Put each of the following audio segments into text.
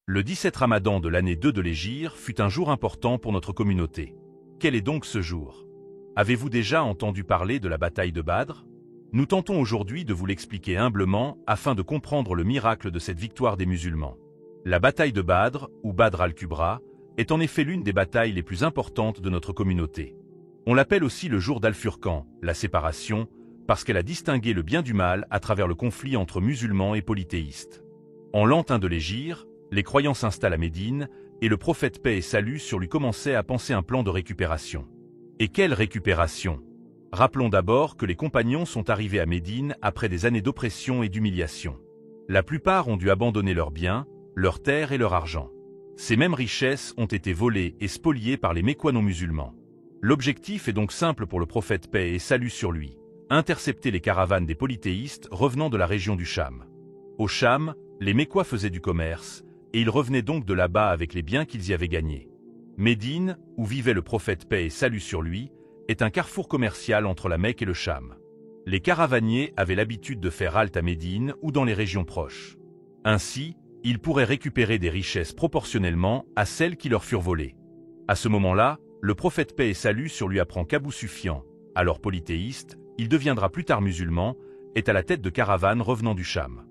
Le 17 Ramadan de l'année 2 de l'Hégire fut un jour important pour notre communauté. Quel est donc ce jour? Avez-vous déjà entendu parler de la bataille de Badr? Nous tentons aujourd'hui de vous l'expliquer humblement afin de comprendre le miracle de cette victoire des musulmans. La bataille de Badr, ou Badr al-Kubra, est en effet l'une des batailles les plus importantes de notre communauté. On l'appelle aussi le jour d'Al-Furqan, la séparation, parce qu'elle a distingué le bien du mal à travers le conflit entre musulmans et polythéistes. En l'an 1 de l'Hégire, les croyants s'installent à Médine, et le prophète paix et salut sur lui commençait à penser un plan de récupération. Et quelle récupération? Rappelons d'abord que les compagnons sont arrivés à Médine après des années d'oppression et d'humiliation. La plupart ont dû abandonner leurs biens, leurs terres et leur argent. Ces mêmes richesses ont été volées et spoliées par les Mécois non musulmans. L'objectif est donc simple pour le prophète paix et salut sur lui: intercepter les caravanes des polythéistes revenant de la région du Cham. Au Cham, les Mécois faisaient du commerce, et ils revenaient donc de là-bas avec les biens qu'ils y avaient gagnés. Médine, où vivait le prophète paix et salut sur lui, est un carrefour commercial entre la Mecque et le Cham. Les caravaniers avaient l'habitude de faire halte à Médine ou dans les régions proches. Ainsi, ils pourraient récupérer des richesses proportionnellement à celles qui leur furent volées. À ce moment-là, le prophète paix et salut sur lui apprend qu'Abou Sufyan, alors polythéiste, il deviendra plus tard musulman, est à la tête de caravanes revenant du Cham.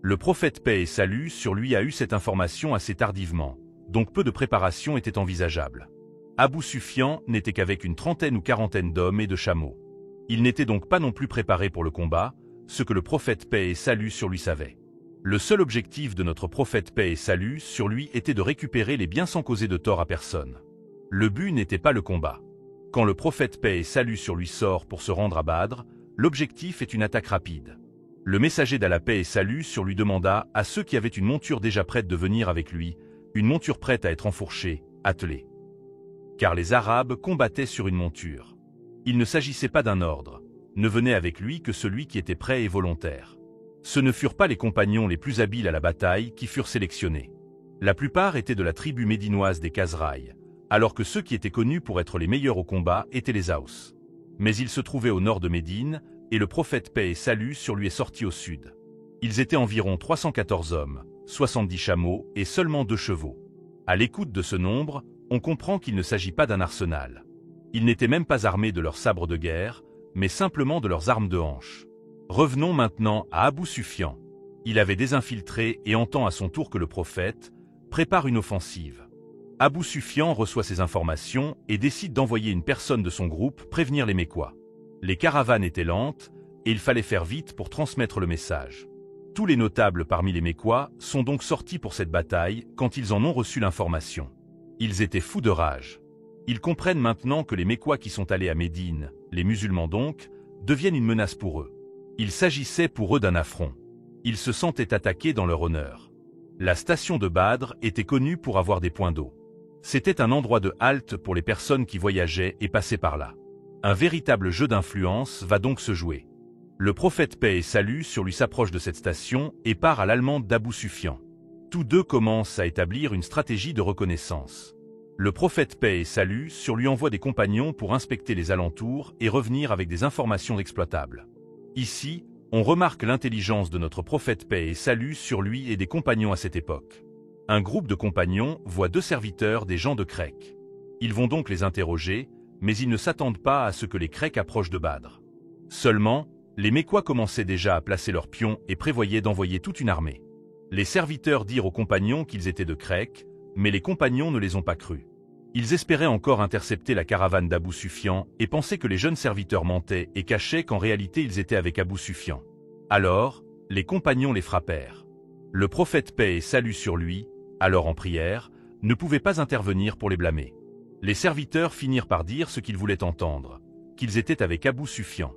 Le prophète paix et salut sur lui a eu cette information assez tardivement, donc peu de préparation était envisageable. Abou Sufyan n'était qu'avec une trentaine ou quarantaine d'hommes et de chameaux. Il n'était donc pas non plus préparé pour le combat, ce que le prophète paix et salut sur lui savait. Le seul objectif de notre prophète paix et salut sur lui était de récupérer les biens sans causer de tort à personne. Le but n'était pas le combat. Quand le prophète paix et salut sur lui sort pour se rendre à Badr, l'objectif est une attaque rapide. Le messager d'Allah paix et salut sur lui demanda à ceux qui avaient une monture déjà prête de venir avec lui, une monture prête à être enfourchée, attelée. Car les Arabes combattaient sur une monture. Il ne s'agissait pas d'un ordre, ne venait avec lui que celui qui était prêt et volontaire. Ce ne furent pas les compagnons les plus habiles à la bataille qui furent sélectionnés. La plupart étaient de la tribu médinoise des Khazraï, alors que ceux qui étaient connus pour être les meilleurs au combat étaient les Aws. Mais ils se trouvaient au nord de Médine, et le prophète paix et salut sur lui est sorti au sud. Ils étaient environ 314 hommes, 70 chameaux et seulement 2 chevaux. À l'écoute de ce nombre, on comprend qu'il ne s'agit pas d'un arsenal. Ils n'étaient même pas armés de leurs sabres de guerre, mais simplement de leurs armes de hanche. Revenons maintenant à Abou Sufyan. Il avait désinfiltré et entend à son tour que le prophète prépare une offensive. Abou Sufyan reçoit ces informations et décide d'envoyer une personne de son groupe prévenir les Mécois. Les caravanes étaient lentes, et il fallait faire vite pour transmettre le message. Tous les notables parmi les Mécois sont donc sortis pour cette bataille quand ils en ont reçu l'information. Ils étaient fous de rage. Ils comprennent maintenant que les Mécois qui sont allés à Médine, les musulmans donc, deviennent une menace pour eux. Il s'agissait pour eux d'un affront. Ils se sentaient attaqués dans leur honneur. La station de Badr était connue pour avoir des points d'eau. C'était un endroit de halte pour les personnes qui voyageaient et passaient par là. Un véritable jeu d'influence va donc se jouer. Le prophète paix et salut sur lui s'approche de cette station et part à l'allemande d'Abou Sufyan. Tous deux commencent à établir une stratégie de reconnaissance. Le prophète paix et salut sur lui envoie des compagnons pour inspecter les alentours et revenir avec des informations exploitables. Ici, on remarque l'intelligence de notre prophète paix et salut sur lui et des compagnons à cette époque. Un groupe de compagnons voit 2 serviteurs des gens de Crèque. Ils vont donc les interroger, mais ils ne s'attendent pas à ce que les Crèques approchent de Badr. Seulement, les Mécois commençaient déjà à placer leurs pions et prévoyaient d'envoyer toute une armée. Les serviteurs dirent aux compagnons qu'ils étaient de Crèque, mais les compagnons ne les ont pas crus. Ils espéraient encore intercepter la caravane d'Abou Sufyan et pensaient que les jeunes serviteurs mentaient et cachaient qu'en réalité ils étaient avec Abou Sufyan. Alors, les compagnons les frappèrent. Le prophète paix et salut sur lui, alors en prière, ne pouvait pas intervenir pour les blâmer. Les serviteurs finirent par dire ce qu'ils voulaient entendre, qu'ils étaient avec Abou Sufyan.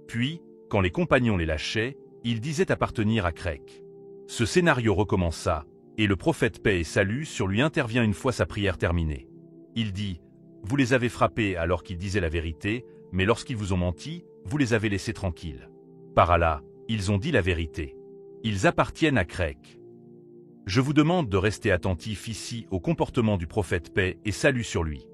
Puis, quand les compagnons les lâchaient, ils disaient appartenir à Crèque. Ce scénario recommença, et le prophète paix et salut sur lui intervient une fois sa prière terminée. Il dit: « Vous les avez frappés alors qu'ils disaient la vérité, mais lorsqu'ils vous ont menti, vous les avez laissés tranquilles. Par Allah, ils ont dit la vérité. Ils appartiennent à Crèque. » Je vous demande de rester attentif ici au comportement du prophète paix et salut sur lui.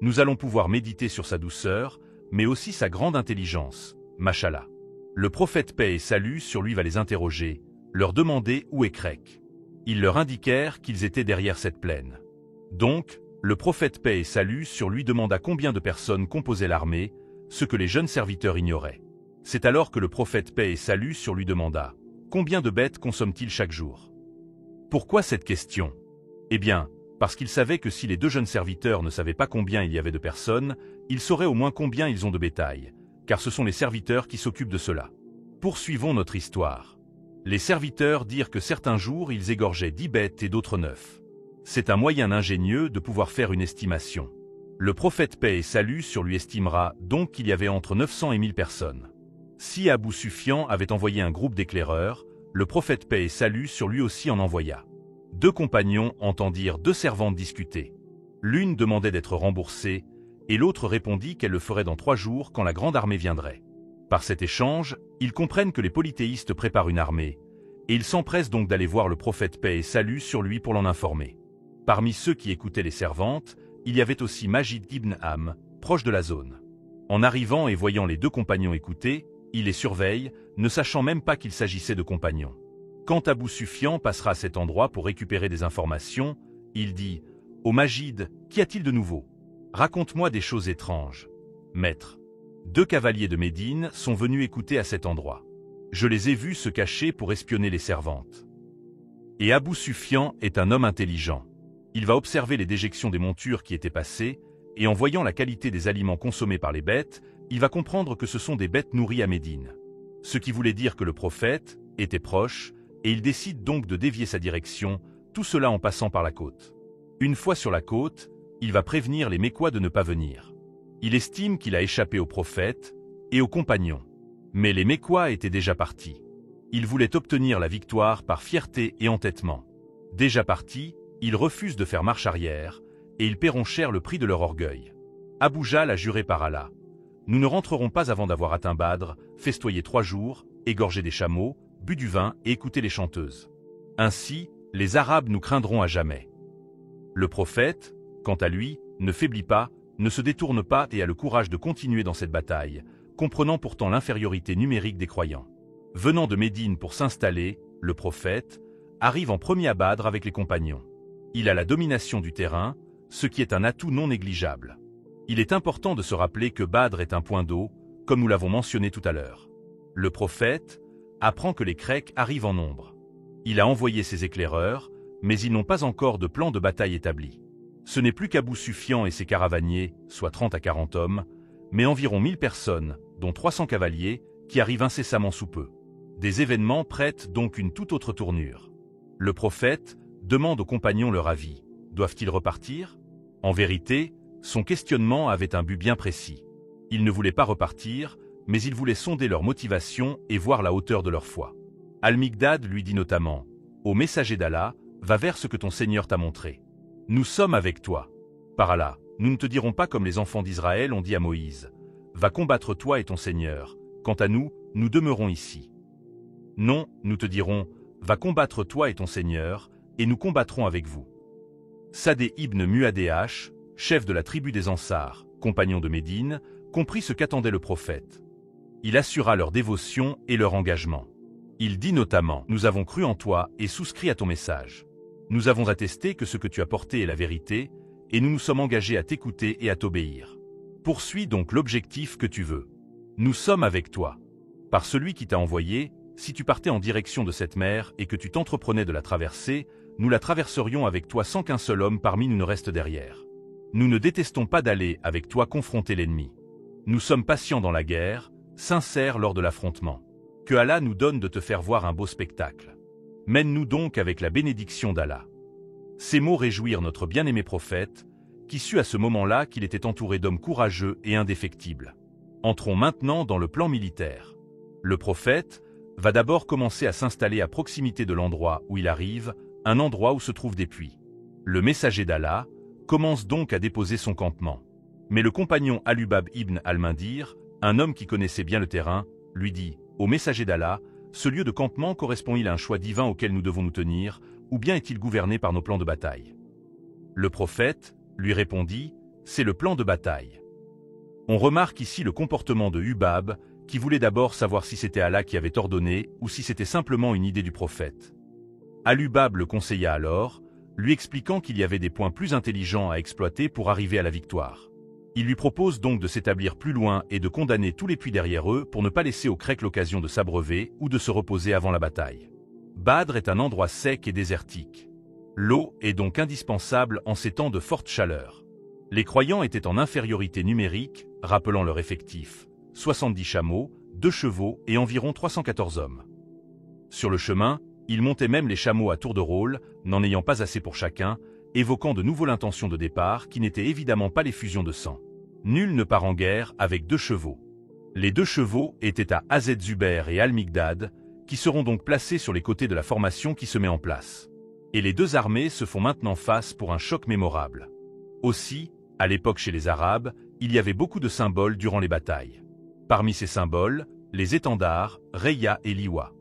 Nous allons pouvoir méditer sur sa douceur, mais aussi sa grande intelligence, Mashallah. Le prophète paix et salut sur lui va les interroger, leur demander où est Crèque. Ils leur indiquèrent qu'ils étaient derrière cette plaine. Donc, le prophète paix et salut sur lui demanda combien de personnes composaient l'armée, ce que les jeunes serviteurs ignoraient. C'est alors que le prophète paix et salut sur lui demanda « Combien de bêtes consomment-ils chaque jour ?» Pourquoi cette question? Eh bien, parce qu'il savait que si les deux jeunes serviteurs ne savaient pas combien il y avait de personnes, ils sauraient au moins combien ils ont de bétail, car ce sont les serviteurs qui s'occupent de cela. Poursuivons notre histoire. Les serviteurs dirent que certains jours ils égorgeaient 10 bêtes et d'autres 9. C'est un moyen ingénieux de pouvoir faire une estimation. Le prophète paix et salut sur lui estimera donc qu'il y avait entre 900 et 1000 personnes. Si Abou Sufyan avait envoyé un groupe d'éclaireurs, le prophète paix et salut sur lui aussi en envoya. Deux compagnons entendirent deux servantes discuter. L'une demandait d'être remboursée, et l'autre répondit qu'elle le ferait dans 3 jours quand la grande armée viendrait. Par cet échange, ils comprennent que les polythéistes préparent une armée, et ils s'empressent donc d'aller voir le prophète paix et salut sur lui pour l'en informer. Parmi ceux qui écoutaient les servantes, il y avait aussi Majid ibn Am, proche de la zone. En arrivant et voyant les deux compagnons écouter, il les surveille, ne sachant même pas qu'il s'agissait de compagnons. Quand Abou Sufyan passera à cet endroit pour récupérer des informations, il dit « Ô Majid, qu'y a-t-il de nouveau? Raconte-moi des choses étranges. » Maître, 2 cavaliers de Médine sont venus écouter à cet endroit. Je les ai vus se cacher pour espionner les servantes. Et Abou Sufyan est un homme intelligent. Il va observer les déjections des montures qui étaient passées, et en voyant la qualité des aliments consommés par les bêtes, il va comprendre que ce sont des bêtes nourries à Médine. Ce qui voulait dire que le prophète était proche, et il décide donc de dévier sa direction, tout cela en passant par la côte. Une fois sur la côte, il va prévenir les Mécois de ne pas venir. Il estime qu'il a échappé au prophète et aux compagnons. Mais les Mécois étaient déjà partis. Ils voulaient obtenir la victoire par fierté et entêtement. Déjà partis, ils refusent de faire marche arrière, et ils paieront cher le prix de leur orgueil. Abou Jahl a juré par Allah. Nous ne rentrerons pas avant d'avoir atteint Badr, festoyé 3 jours, égorgé des chameaux, bu du vin et écouté les chanteuses. Ainsi, les Arabes nous craindront à jamais. Le prophète, quant à lui, ne faiblit pas, ne se détourne pas et a le courage de continuer dans cette bataille, comprenant pourtant l'infériorité numérique des croyants. Venant de Médine pour s'installer, le prophète arrive en premier à Badr avec les compagnons. Il a la domination du terrain, ce qui est un atout non négligeable. Il est important de se rappeler que Badr est un point d'eau, comme nous l'avons mentionné tout à l'heure. Le prophète apprend que les Grecs arrivent en nombre. Il a envoyé ses éclaireurs, mais ils n'ont pas encore de plan de bataille établi. Ce n'est plus qu'Abou Sufyan et ses caravaniers, soit 30 à 40 hommes, mais environ 1000 personnes, dont 300 cavaliers, qui arrivent incessamment sous peu. Des événements prêtent donc une toute autre tournure. Le prophète demande aux compagnons leur avis. Doivent-ils repartir? En vérité, son questionnement avait un but bien précis. Il ne voulait pas repartir, mais il voulait sonder leur motivation et voir la hauteur de leur foi. Al-Miqdad lui dit notamment « Ô messager d'Allah, va vers ce que ton Seigneur t'a montré. Nous sommes avec toi. Par Allah, nous ne te dirons pas comme les enfants d'Israël ont dit à Moïse « Va combattre toi et ton Seigneur. Quant à nous, nous demeurons ici. » Non, nous te dirons « Va combattre toi et ton Seigneur, et nous combattrons avec vous. » Sadé ibn Muadéach, chef de la tribu des Ansar, compagnon de Médine, comprit ce qu'attendait le prophète. Il assura leur dévotion et leur engagement. Il dit notamment « Nous avons cru en toi et souscrit à ton message. Nous avons attesté que ce que tu as porté est la vérité, et nous nous sommes engagés à t'écouter et à t'obéir. Poursuis donc l'objectif que tu veux. Nous sommes avec toi. Par celui qui t'a envoyé, si tu partais en direction de cette mer et que tu t'entreprenais de la traverser, nous la traverserions avec toi sans qu'un seul homme parmi nous ne reste derrière. Nous ne détestons pas d'aller avec toi confronter l'ennemi. Nous sommes patients dans la guerre, sincères lors de l'affrontement. Que Allah nous donne de te faire voir un beau spectacle. Mène-nous donc avec la bénédiction d'Allah. » Ces mots réjouirent notre bien-aimé prophète, qui sut à ce moment-là qu'il était entouré d'hommes courageux et indéfectibles. Entrons maintenant dans le plan militaire. Le prophète va d'abord commencer à s'installer à proximité de l'endroit où il arrive, un endroit où se trouvent des puits. Le messager d'Allah commence donc à déposer son campement. Mais le compagnon Alubab ibn al-Mundir, un homme qui connaissait bien le terrain, lui dit « Ô messager d'Allah, ce lieu de campement correspond-il à un choix divin auquel nous devons nous tenir, ou bien est-il gouverné par nos plans de bataille ?» Le prophète lui répondit « C'est le plan de bataille. » On remarque ici le comportement de Hubab, qui voulait d'abord savoir si c'était Allah qui avait ordonné ou si c'était simplement une idée du prophète. Alubab le conseilla alors, lui expliquant qu'il y avait des points plus intelligents à exploiter pour arriver à la victoire. Il lui propose donc de s'établir plus loin et de condamner tous les puits derrière eux pour ne pas laisser aux Grecs l'occasion de s'abreuver ou de se reposer avant la bataille. Badr est un endroit sec et désertique. L'eau est donc indispensable en ces temps de forte chaleur. Les croyants étaient en infériorité numérique, rappelant leur effectif, 70 chameaux, 2 chevaux et environ 314 hommes. Sur le chemin, ils montaient même les chameaux à tour de rôle, n'en ayant pas assez pour chacun, évoquant de nouveau l'intention de départ qui n'était évidemment pas l'effusion de sang. Nul ne part en guerre avec 2 chevaux. Les 2 chevaux étaient à Hazet Zuber et Al-Migdad, qui seront donc placés sur les côtés de la formation qui se met en place. Et les 2 armées se font maintenant face pour un choc mémorable. Aussi, à l'époque chez les Arabes, il y avait beaucoup de symboles durant les batailles. Parmi ces symboles, les étendards, Reya et Liwa.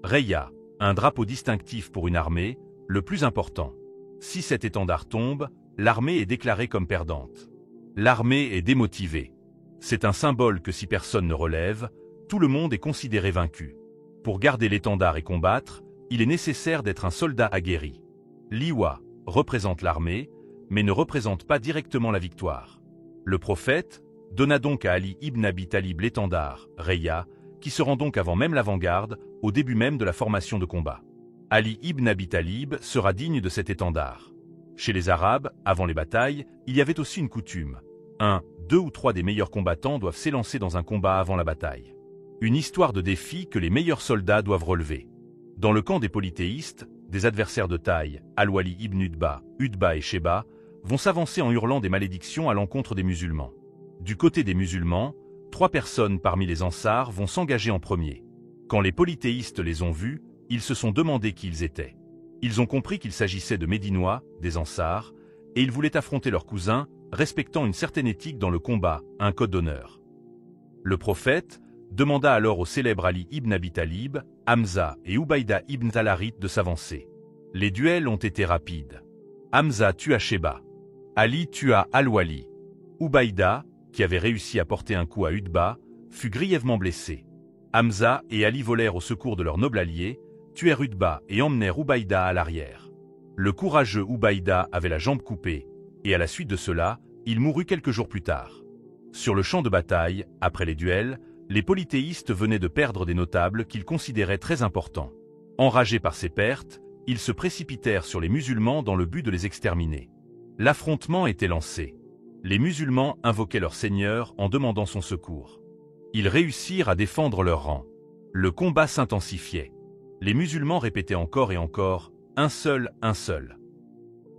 Reya, un drapeau distinctif pour une armée, le plus important. Si cet étendard tombe, l'armée est déclarée comme perdante. L'armée est démotivée. C'est un symbole que si personne ne relève, tout le monde est considéré vaincu. Pour garder l'étendard et combattre, il est nécessaire d'être un soldat aguerri. Liwa représente l'armée, mais ne représente pas directement la victoire. Le prophète donna donc à Ali ibn Abi Talib l'étendard, Reya, qui se rend donc avant même l'avant-garde, au début même de la formation de combat. Ali ibn Abi Talib sera digne de cet étendard. Chez les Arabes, avant les batailles, il y avait aussi une coutume. 1, 2 ou 3 des meilleurs combattants doivent s'élancer dans un combat avant la bataille. Une histoire de défi que les meilleurs soldats doivent relever. Dans le camp des polythéistes, des adversaires de taille, Al-Wali ibn Utba et Sheba, vont s'avancer en hurlant des malédictions à l'encontre des musulmans. Du côté des musulmans, 3 personnes parmi les Ansars vont s'engager en premier. Quand les polythéistes les ont vus, ils se sont demandé qui ils étaient. Ils ont compris qu'il s'agissait de Médinois, des Ansars, et ils voulaient affronter leurs cousins, respectant une certaine éthique dans le combat, un code d'honneur. Le prophète demanda alors au célèbre Ali ibn Abi Talib, Hamza et Ubaïda ibn Talarit de s'avancer. Les duels ont été rapides. Hamza tua Sheba. Ali tua Al-Wali. Ubaïda, qui avait réussi à porter un coup à Utba, fut grièvement blessé. Hamza et Ali volèrent au secours de leur noble allié, tuèrent Utba et emmenèrent Ubaïda à l'arrière. Le courageux Ubaïda avait la jambe coupée, et à la suite de cela, il mourut quelques jours plus tard. Sur le champ de bataille, après les duels, les polythéistes venaient de perdre des notables qu'ils considéraient très importants. Enragés par ces pertes, ils se précipitèrent sur les musulmans dans le but de les exterminer. L'affrontement était lancé. Les musulmans invoquaient leur Seigneur en demandant son secours. Ils réussirent à défendre leur rang. Le combat s'intensifiait. Les musulmans répétaient encore et encore « un seul, un seul ».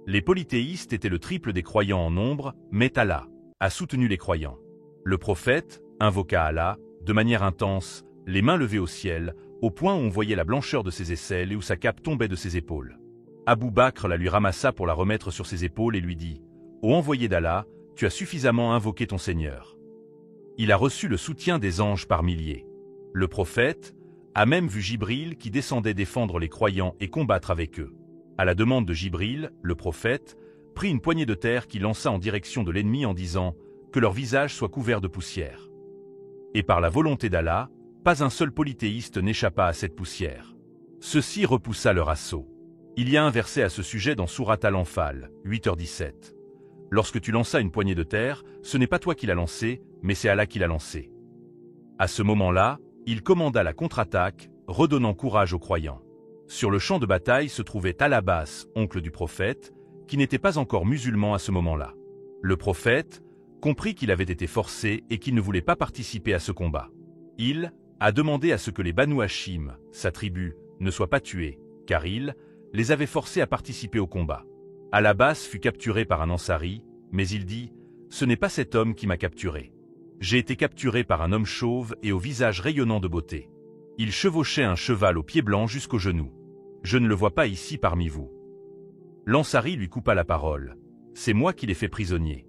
Les polythéistes étaient le triple des croyants en nombre, mais Allah a soutenu les croyants. Le prophète invoqua Allah, de manière intense, les mains levées au ciel, au point où on voyait la blancheur de ses aisselles et où sa cape tombait de ses épaules. Abou Bakr la lui ramassa pour la remettre sur ses épaules et lui dit « Ô envoyé d'Allah, tu as suffisamment invoqué ton Seigneur. » Il a reçu le soutien des anges par milliers. Le prophète a même vu Jibril qui descendait défendre les croyants et combattre avec eux. À la demande de Jibril, le prophète prit une poignée de terre qu'il lança en direction de l'ennemi en disant que leur visage soit couvert de poussière. Et par la volonté d'Allah, pas un seul polythéiste n'échappa à cette poussière. Ceci repoussa leur assaut. Il y a un verset à ce sujet dans Sourate Al-Anfal, 8h17. Lorsque tu lanças une poignée de terre, ce n'est pas toi qui l'as lancée, mais c'est Allah qui l'a lancée. À ce moment-là, il commanda la contre-attaque, redonnant courage aux croyants. Sur le champ de bataille se trouvait Al-Abbas, oncle du prophète, qui n'était pas encore musulman à ce moment-là. Le prophète comprit qu'il avait été forcé et qu'il ne voulait pas participer à ce combat. Il a demandé à ce que les Banu Hashim, sa tribu, ne soient pas tués, car il les avait forcés à participer au combat. Al-Abbas fut capturé par un Ansari, mais il dit « Ce n'est pas cet homme qui m'a capturé. J'ai été capturé par un homme chauve et au visage rayonnant de beauté. Il chevauchait un cheval aux pieds blancs jusqu'aux genoux. Je ne le vois pas ici parmi vous. » L'Ansari lui coupa la parole. « C'est moi qui l'ai fait prisonnier. »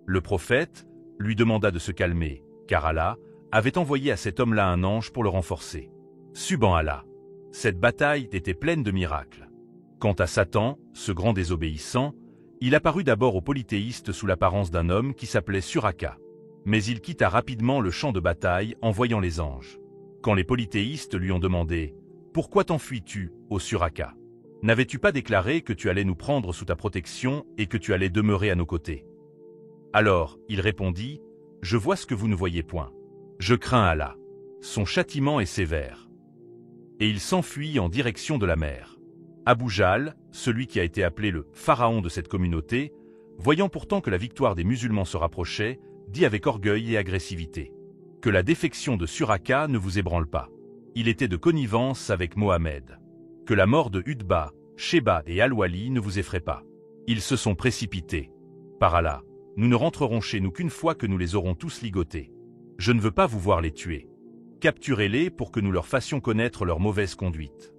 Le prophète lui demanda de se calmer, car Allah avait envoyé à cet homme-là un ange pour le renforcer. Subhan Allah. Cette bataille était pleine de miracles. Quant à Satan, ce grand désobéissant, il apparut d'abord aux polythéistes sous l'apparence d'un homme qui s'appelait Suraka. Mais il quitta rapidement le champ de bataille en voyant les anges. Quand les polythéistes lui ont demandé Pourquoi t'enfuis-tu, ô Suraka? N'avais-tu pas déclaré que tu allais nous prendre sous ta protection et que tu allais demeurer à nos côtés? Alors, il répondit, je vois ce que vous ne voyez point. Je crains Allah. Son châtiment est sévère. Et il s'enfuit en direction de la mer. Abu Jahl, celui qui a été appelé le pharaon de cette communauté, voyant pourtant que la victoire des musulmans se rapprochait, dit avec orgueil et agressivité: que la défection de Suraka ne vous ébranle pas. Il était de connivence avec Mohammed. Que la mort de Utba, Sheba et Al-Wali ne vous effraie pas. Ils se sont précipités. Par Allah, nous ne rentrerons chez nous qu'une fois que nous les aurons tous ligotés. Je ne veux pas vous voir les tuer. Capturez-les pour que nous leur fassions connaître leur mauvaise conduite.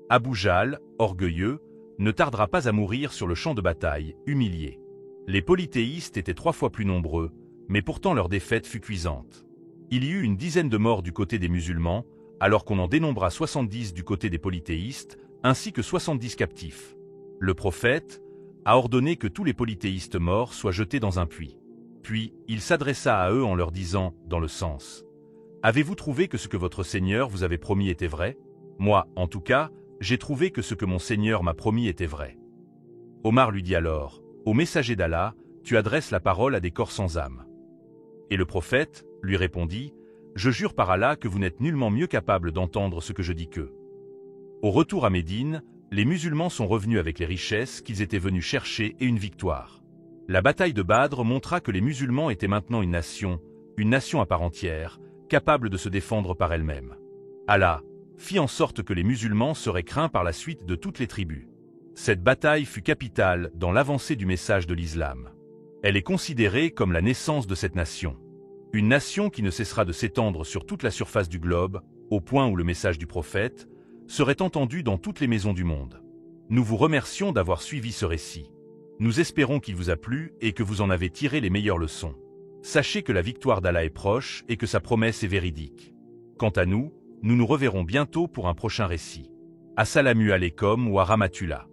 Abu Jahl, orgueilleux, ne tardera pas à mourir sur le champ de bataille, humilié. Les polythéistes étaient 3 fois plus nombreux, mais pourtant leur défaite fut cuisante. Il y eut une dizaine de morts du côté des musulmans, alors qu'on en dénombra 70 du côté des polythéistes, ainsi que 70 captifs. Le prophète a ordonné que tous les polythéistes morts soient jetés dans un puits. Puis, il s'adressa à eux en leur disant, dans le sens: « Avez-vous trouvé que ce que votre Seigneur vous avait promis était vrai? Moi, en tout cas, j'ai trouvé que ce que mon Seigneur m'a promis était vrai. » Omar lui dit alors: « Ô messager d'Allah, tu adresses la parole à des corps sans âme. » Et le prophète lui répondit: « Je jure par Allah que vous n'êtes nullement mieux capable d'entendre ce que je dis qu'eux. » Au retour à Médine, les musulmans sont revenus avec les richesses qu'ils étaient venus chercher et une victoire. La bataille de Badr montra que les musulmans étaient maintenant une nation à part entière, capable de se défendre par elle-même. Allah fit en sorte que les musulmans seraient craints par la suite de toutes les tribus. Cette bataille fut capitale dans l'avancée du message de l'islam. Elle est considérée comme la naissance de cette nation. Une nation qui ne cessera de s'étendre sur toute la surface du globe, au point où le message du prophète serait entendu dans toutes les maisons du monde. Nous vous remercions d'avoir suivi ce récit. Nous espérons qu'il vous a plu et que vous en avez tiré les meilleures leçons. Sachez que la victoire d'Allah est proche et que sa promesse est véridique. Quant à nous, nous nous reverrons bientôt pour un prochain récit. Assalamu alaikum wa rahmatullah.